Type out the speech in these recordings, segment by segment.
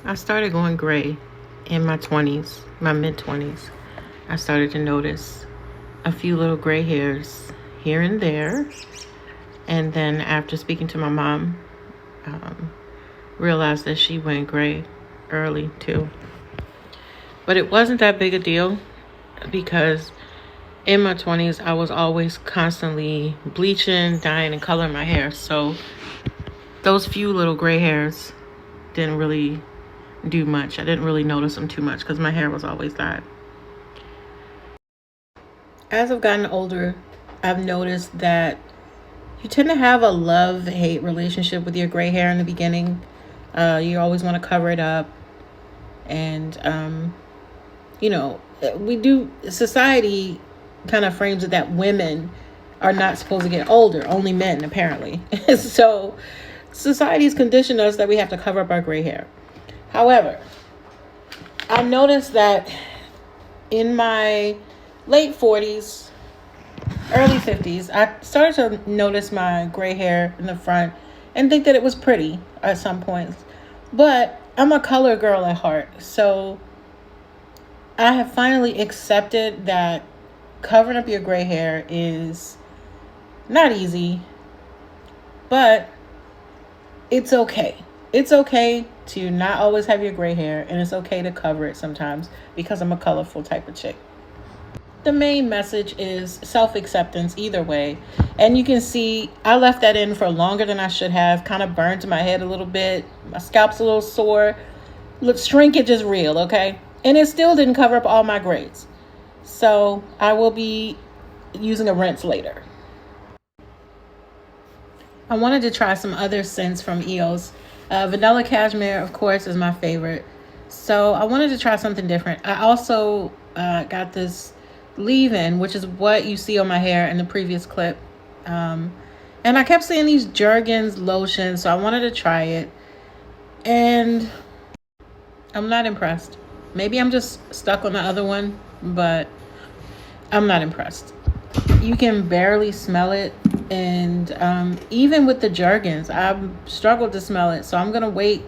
I started going gray in my 20s, my mid 20s. I started to notice a few little gray hairs here and there. And then after speaking to my mom, um, realized that she went gray early too. But it wasn't that big a deal because in my 20s, I was always constantly bleaching, dyeing, and coloring my hair. So those few little gray hairs didn't really do much. I didn't really notice them too much because my hair was always dyed. As I've gotten older, I've noticed that you tend to have a love-hate relationship with your gray hair in the beginning. You always want to cover it up. And, we do, society kind of frames it that women are not supposed to get older, only men, apparently. So society's conditioned us that we have to cover up our gray hair. However, I noticed that in my late 40s, early 50s, I started to notice my gray hair in the front and think that it was pretty at some points. But I'm a color girl at heart. So I have finally accepted that covering up your gray hair is not easy, but it's okay. It's okay to not always have your gray hair, and it's okay to cover it sometimes because I'm a colorful type of chick. The main message is self-acceptance either way. And you can see I left that in for longer than I should have. Kind of burned my head a little bit. My scalp's a little sore. Look, shrinkage is real, okay? And it still didn't cover up all my grays. So I will be using a rinse later. I wanted to try some other scents from EOS. Vanilla Cashmere, of course, is my favorite. So I wanted to try something different. I also got this leave-in, which is what you see on my hair in the previous clip. And I kept seeing these Jergens lotions, so I wanted to try it. And I'm not impressed. Maybe I'm just stuck on the other one, but I'm not impressed. You can barely smell it. And even with the Jergens, I've struggled to smell it. So I'm going to wait,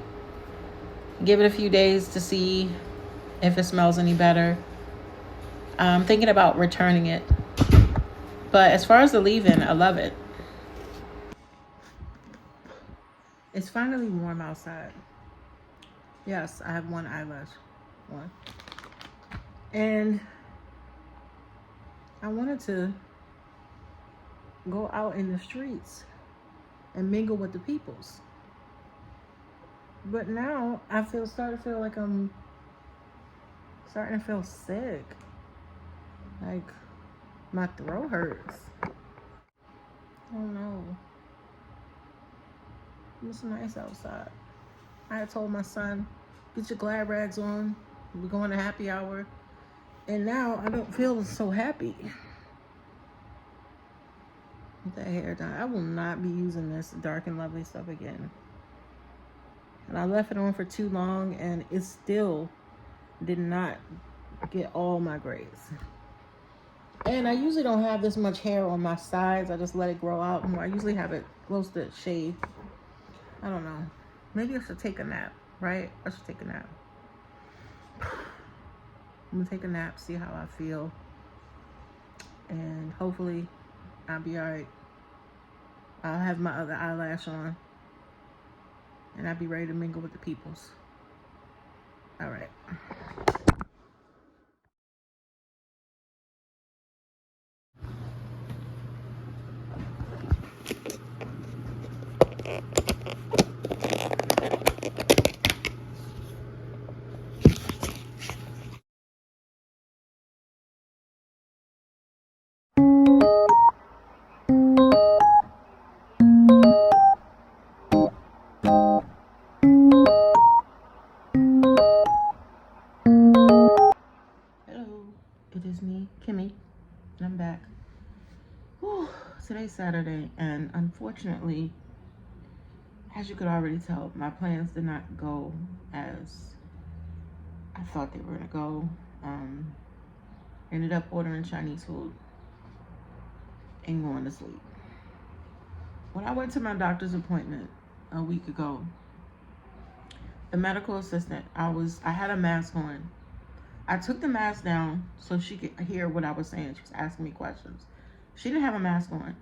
give it a few days to see if it smells any better. I'm thinking about returning it. But as far as the leave-in, I love it. It's finally warm outside. Yes, I have one eyelash. One. And I wanted to go out in the streets and mingle with the peoples. But now I starting to feel like I'm starting to feel sick. Like my throat hurts. Oh no. It's nice outside. I had told my son, get your glad rags on. We're going to happy hour. And now I don't feel so happy. With that hair dye. I will not be using this Dark and Lovely stuff again. And I left it on for too long and it still did not get all my grays. And I usually don't have this much hair on my sides. I just let it grow out more. I usually have it close to shave. I don't know. Maybe I should take a nap, right? I should take a nap. I'm gonna take a nap, see how I feel. And hopefully I'll be alright. I'll have my other eyelash on. And I'll be ready to mingle with the peoples. Alright. Hello, it is me, Kimmy, and I'm back. Whew, today's Saturday, and unfortunately, as you could already tell, my plans did not go as I thought they were gonna go. Ended up ordering Chinese food and going to sleep. When I went to my doctor's appointment a week ago, the medical assistant, I had a mask on. I took the mask down so she could hear what I was saying. She was asking me questions. She didn't have a mask on,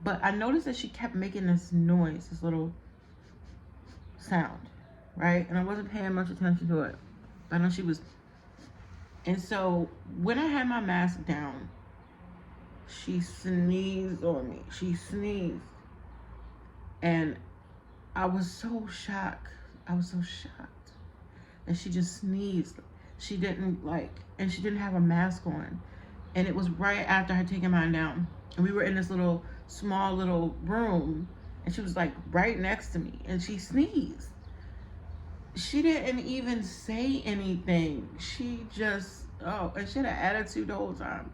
but I noticed that she kept making this noise, this little sound, right? And I wasn't paying much attention to it. I know she was. And so when I had my mask down, she sneezed on me. She sneezed. And I was so shocked. I was so shocked that she just sneezed. She didn't and she didn't have a mask on. And it was right after I had taken mine down. And we were in this small little room. And she was like right next to me. And she sneezed. She didn't even say anything. She just, and she had an attitude the whole time.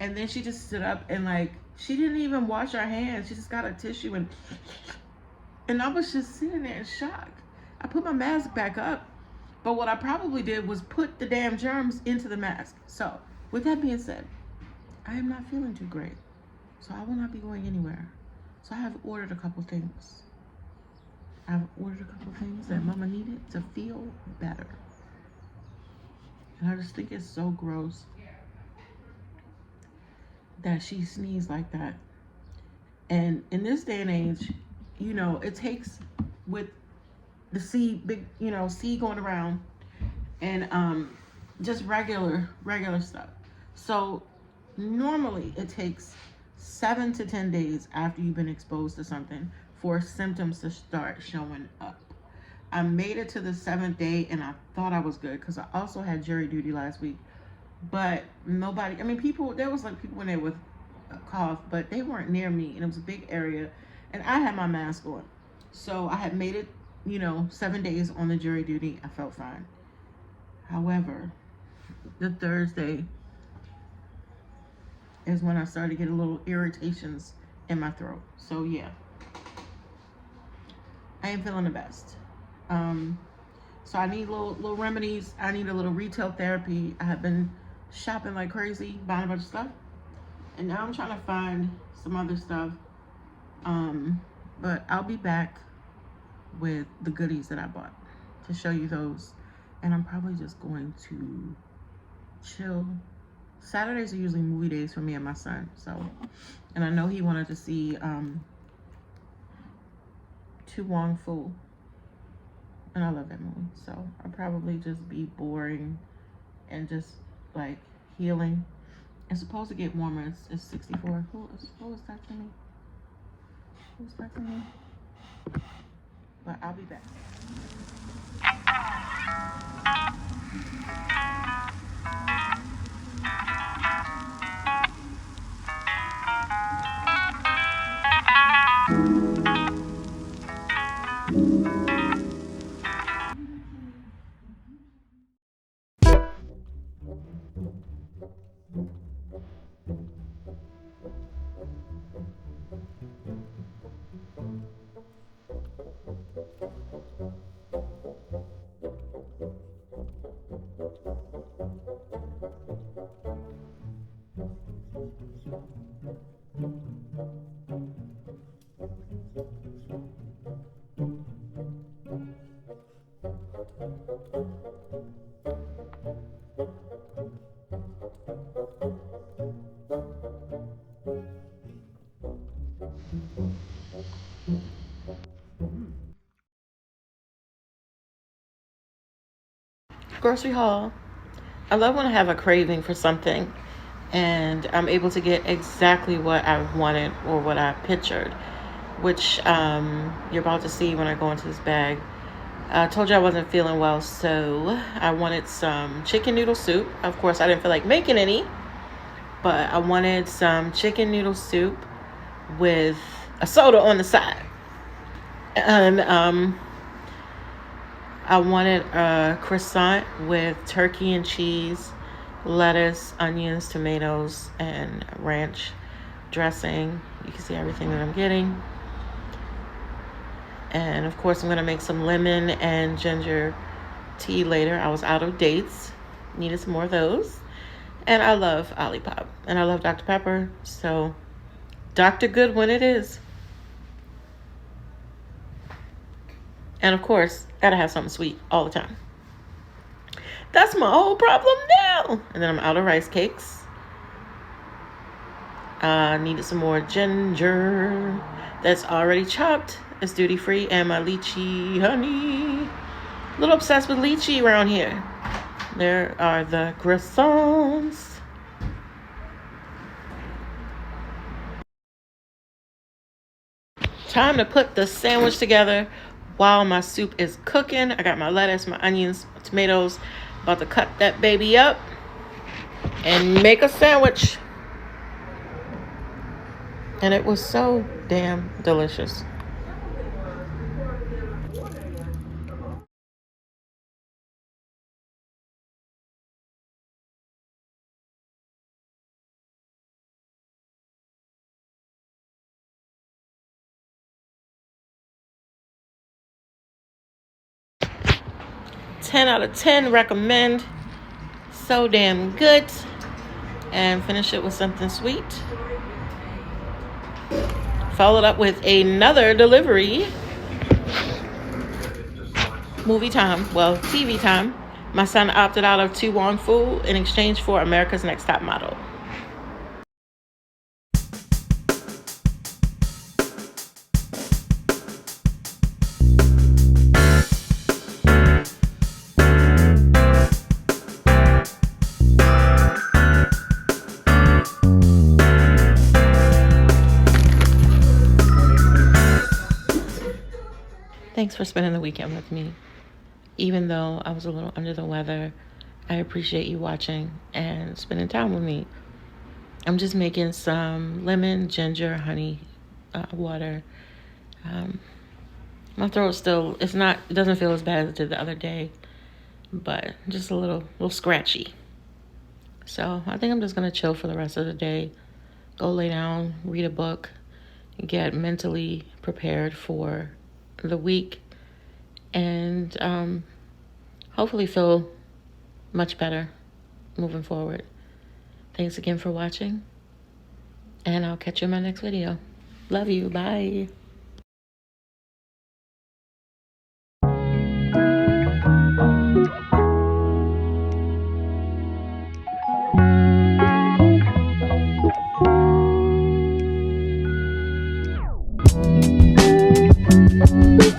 And then she just stood up and she didn't even wash her hands. She just got a tissue and I was just sitting there in shock. I put my mask back up, but what I probably did was put the damn germs into the mask. So with that being said, I am not feeling too great. So I will not be going anywhere. So I have ordered a couple things. I've ordered a couple things that Mama needed to feel better. And I just think it's so gross that she sneezed like that. And in this day and age, it takes with the sea going around and just regular stuff. So normally it takes 7 to 10 days after you've been exposed to something for symptoms to start showing up. I made it to the 7th day and I thought I was good because I also had jury duty last week. But nobody, there was people in there with a cough, but they weren't near me and it was a big area and I had my mask on. So I had made it, 7 days on the jury duty. I felt fine. However, the Thursday is when I started to get a little irritations in my throat. So yeah, I ain't feeling the best. So I need little remedies. I need a little retail therapy. I have been shopping like crazy, buying a bunch of stuff. And now I'm trying to find some other stuff. But I'll be back with the goodies that I bought to show you those. And I'm probably just going to chill. Saturdays are usually movie days for me and my son. So, and I know he wanted to see To Wong Fu. And I love that movie. So I'll probably just be boring and just healing. It's supposed to get warmer. It's 64. Who is texting me? Who's texting me? But I'll be back. Grocery haul. I love when I have a craving for something and I'm able to get exactly what I wanted or what I pictured, which you're about to see when I go into this bag. I told you I wasn't feeling well, so I wanted some chicken noodle soup. Of course, I didn't feel like making any, but I wanted some chicken noodle soup with a soda on the side. And I wanted a croissant with turkey and cheese, lettuce, onions, tomatoes, and ranch dressing. You can see everything that I'm getting. And of course, I'm going to make some lemon and ginger tea later. I was out of dates. Needed some more of those. And I love Olipop. And I love Dr. Pepper. So, Dr. Goodwin it is. And of course, gotta have something sweet all the time. That's my whole problem now. And then I'm out of rice cakes. Needed some more ginger that's already chopped. It's duty free. And my lychee honey. A little obsessed with lychee around here. There are the croissants. Time to put the sandwich together while my soup is cooking. I got my lettuce, my onions, my tomatoes. About to cut that baby up and make a sandwich. And it was so damn delicious. Out of 10 recommend. So damn good. And finish it with something sweet. Followed up with another delivery. Movie time. Well, TV time. My son opted out of To Wong Foo in exchange for America's Next Top Model. Thanks for spending the weekend with me. Even though I was a little under the weather, I appreciate you watching and spending time with me. I'm just making some lemon, ginger, honey, water. My throat still, it doesn't feel as bad as it did the other day, but just a little scratchy. So I think I'm just going to chill for the rest of the day, go lay down, read a book, get mentally prepared for the week, and hopefully feel much better moving forward. Thanks again for watching, and I'll catch you in my next video. Love you. Bye.